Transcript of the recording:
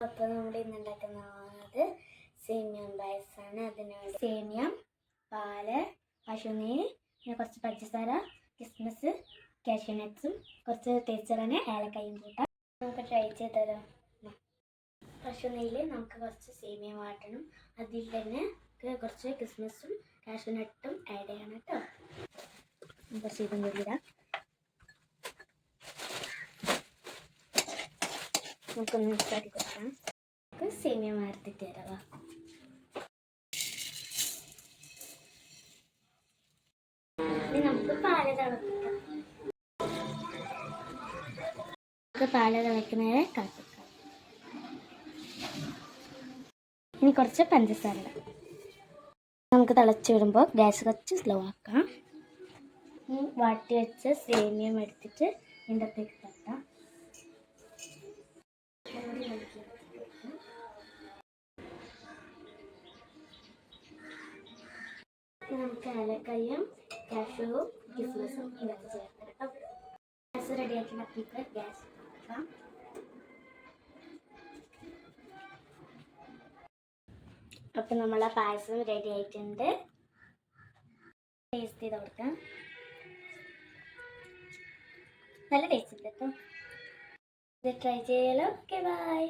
അപ്പോൾ നമ്മുടെ ഇന്ന് ഉണ്ടാക്കുന്നത് സേമിയ പായസമാണ്. അതിനുവേണ്ടി സേമിയ, പാല്, പശുനെയ്യ്, പിന്നെ കുറച്ച് പഞ്ചസാര, കിസ്മിസ്, കാഷ്യൂ നട്ട്സും കുറച്ച് തേച്ചറിന് ഏലക്കായും കൂട്ടാം. നമുക്ക് ട്രൈ ചെയ്ത് തരാം. പശുനെയ്യിൽ നമുക്ക് കുറച്ച് സേമിയ വാട്ടണം. അതിൽ തന്നെ കുറച്ച് കിസ്മിസും കാഷ്യൂ നട്ടും ആഡ് ചെയ്യണം കേട്ടോ. കുറച്ച് ഇതും കൂടി ഇടാം. നമുക്കൊന്ന് മിക്സാക്കി കൊടുക്കാം. നമുക്ക് സേമിയ വാർത്തിട്ട് തരാം. ഇനി നമുക്ക് പാല് തിളപ്പിക്കാം. പാല് തിളയ്ക്കുന്നവരെ കാത്തിക്കാം. ഇനി കുറച്ച് പഞ്ചസാര ഇടാം. നമുക്ക് തിളച്ച് വരുമ്പോൾ ഗ്യാസ് കുറച്ച് സ്ലോ ആക്കാം. വാട്ടി വെച്ച സേമിയം എടുത്തിട്ട് ഇതിൻ്റെ അകത്തേക്ക് തട്ടാം. നമുക്ക് ഏലക്കായും കാഷ്യൂവും കിസ്മിസും ഇതൊക്കെ ചേർക്കാം. ഗ്യാസ് റെഡിയാക്കി വെച്ചിട്ട് ഗ്യാസ് കൊടുക്കാം. അപ്പം നമ്മളെ പായസം റെഡി ആയിട്ടുണ്ട്. ടേസ്റ്റ് ചെയ്ത് കൊടുക്കാം. നല്ല ടേസ്റ്റ് ഉണ്ട് കേട്ടോ. ഇത് ട്രൈ ചെയ്യാലോ. Okay, by.